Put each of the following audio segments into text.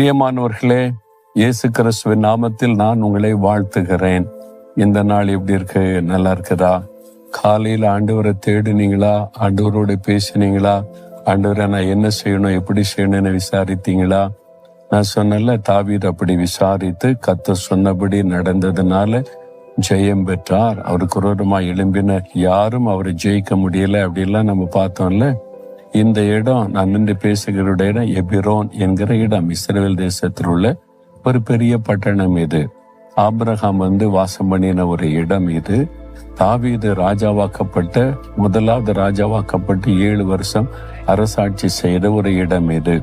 பிரியமானவர்களே, இயேசு கிறிஸ்துவின் நாமத்தில் நான் உங்களை வாழ்த்துகிறேன். இந்த நாள் எப்படி இருக்கு? நல்லா இருக்குதா? காலையில் ஆண்டவரை தேடுனீங்களா? ஆண்டவரோட பேசினீங்களா? ஆண்டவரை நான் என்ன செய்யணும், எப்படி செய்யணும்னு விசாரித்தீங்களா? நான் சொன்னல, தாவீது அப்படி விசாரித்து கர்த்தர் சொன்னபடி நடந்ததுனால ஜெயம் பெற்றார். அவருக்கு விரோதமாக எழும்பின யாரும் அவரை ஜெயிக்க முடியல அப்படிலாம் நம்ம பார்த்தோம்ல. இந்த இடம் நான் நின்று பேசுகிற இடம் எபிரோன் என்கிற இடம். இஸ்ரவேல் தேசத்தில் உள்ள ஒரு பெரிய பட்டணம் இது. ஆபிரகாம் வாசம் பண்ணின ஒரு இடம் இது. தாவீது முதலாவது ராஜாவாக்கப்பட்டு 7 வருஷம் அரசாட்சி செய்த ஒரு இடம் இது.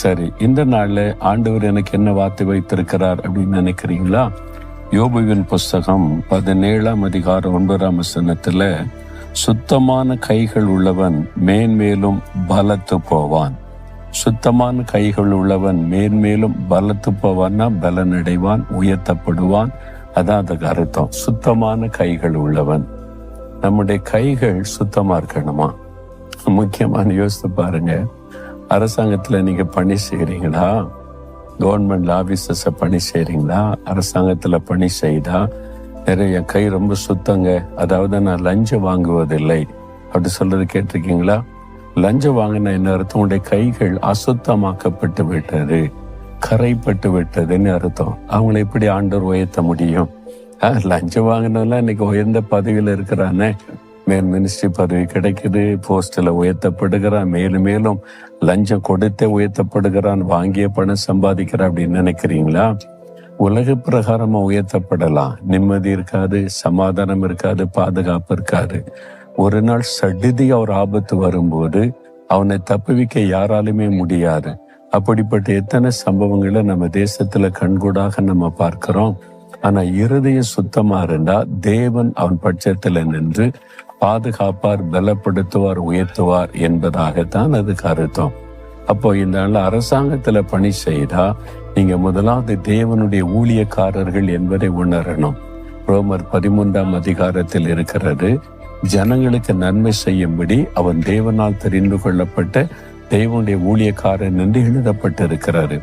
சரி, இந்த நாள்ல ஆண்டவர் எனக்கு என்ன வார்த்தை வைத்திருக்கிறார் அப்படின்னு நினைக்கிறீங்களா? யோபுவின் புஸ்தகம் 17ஆம் அதிகாரம் 9ஆம் வசனத்துல, சுத்தமான கைகள் உள்ளவன் மேன்மேலும் பலத்து போவான். சுத்தமான கைகள் உள்ளவன் மேன்மேலும் பலத்து போவான்னா பலனடைவான், உயர்த்தப்படுவான். அதான் அதுக்கு அர்த்தம். சுத்தமான கைகள் உள்ளவன். நம்முடைய கைகள் சுத்தமா இருக்கணுமா? முக்கியமான யோசித்து பாருங்க. அரசாங்கத்துல நீங்க பணி செய்றீங்களா? கவர்மெண்ட் ஆபீசர்ஸ பணி செய்றீங்களா? அரசாங்கத்துல பணி செய்தா நிறைய கை ரொம்ப சுத்தங்க, அதாவது நான் லஞ்சம் வாங்குவதில்லை அப்படி சொல்றது கேட்டிருக்கீங்களா? லஞ்சம் வாங்கின என்ன அர்த்தம்? உடைய கைகள் அசுத்தமாக்கப்பட்டு விட்டது, கரைப்பட்டு விட்டதுன்னு அர்த்தம். அவங்களை எப்படி ஆண்டவர் உயர்த்த முடியும்? லஞ்சம் வாங்கினவெல்லாம் இன்னைக்கு உயர்ந்த பதவியில இருக்கிறானே, மேல் மினிஸ்ட்ரி பதவி கிடைக்குது, போஸ்ட்ல உயர்த்தப்படுகிறான், மேலும் மேலும் லஞ்சம் கொடுத்தே உயர்த்தப்படுகிறான், வாங்கிய பணம் சம்பாதிக்கிறான் அப்படின்னு நினைக்கிறீங்களா? உலக பிரகாரமா உயர்த்தப்படலாம், நிம்மதி இருக்காது, சமாதானம் இருக்காது, பாதுகாப்பு இருக்காது. ஒரு நாள் சடிதியா ஒரு ஆபத்து வரும்போது அவனை தப்புவிக்க யாராலுமே முடியாது. அப்படிப்பட்ட எத்தனை சம்பவங்களை நம்ம தேசத்துல கண்கூடாக நம்ம பார்க்கிறோம். ஆனா இருதயம் சுத்தமா இருந்தா தேவன் அவன் பட்சத்துல நின்று பாதுகாப்பார், பலப்படுத்துவார், உயர்த்துவார் என்பதாகத்தான் அதுக்கு அர்த்தம். அப்போ இந்த அரசாங்கத்துல பணி செய்தா நீங்க முதலாவது தேவனுடைய ஊழியக்காரர்கள் என்பதை உணரணும். ரோமர் 13ஆம் அதிகாரத்தில் இருக்கிறது, ஜனங்களுக்கு நன்மை செய்யும்படி அவன் தேவனால் தெரிந்து கொள்ளப்பட்ட தேவனுடைய ஊழியக்காரன் என்று எழுதப்பட்டிருக்கிறாரு.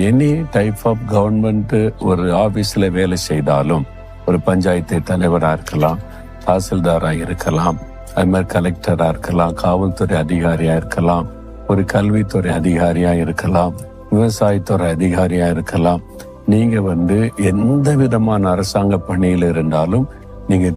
எனி டைப் ஆஃப் கவர்மெண்ட் ஒரு ஆபீஸ்ல வேலை செய்தாலும், ஒரு பஞ்சாயத்து தலைவரா இருக்கலாம், தாசில்தாரா இருக்கலாம், அது மாதிரி கலெக்டரா இருக்கலாம், காவல்துறை அதிகாரியா இருக்கலாம், ஒரு கல்வித்துறை அதிகாரியா இருக்கலாம், விவசாயத்துறை அதிகாரியா இருக்கலாம். நீங்க எந்த விதமான அரசாங்க பணியில் இருந்தாலும் நீங்க